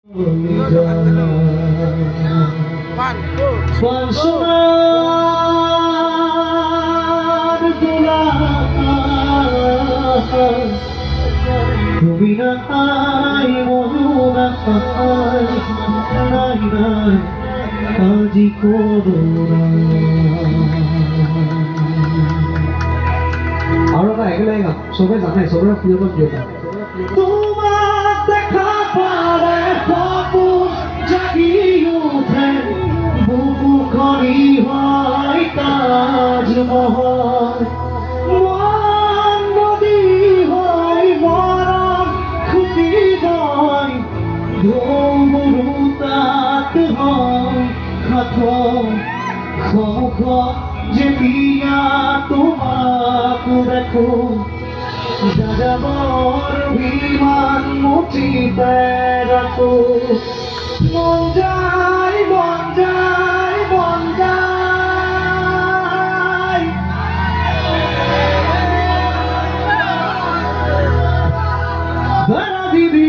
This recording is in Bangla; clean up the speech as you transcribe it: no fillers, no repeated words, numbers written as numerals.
তুমি নাই মনুনা নাই নাই আজি করোনা আৰু এটা একেলগে গাম চবে জানে চবৰে প্ৰিয় গান তোমাক দেখা পালে সপোন জাগি উঠে বুকুখনি হয় তাজমহল মন নদী হয় মৰম খুটি হয় ঢৌবোৰো তাত হয় সাঁথৰ সন্মুখত যেতিয়া তোমাক দেখো যাযাবৰ বিমান মুঠিতে ৰাখো মন যায় মন যায় মন যায় ধৰা দিবি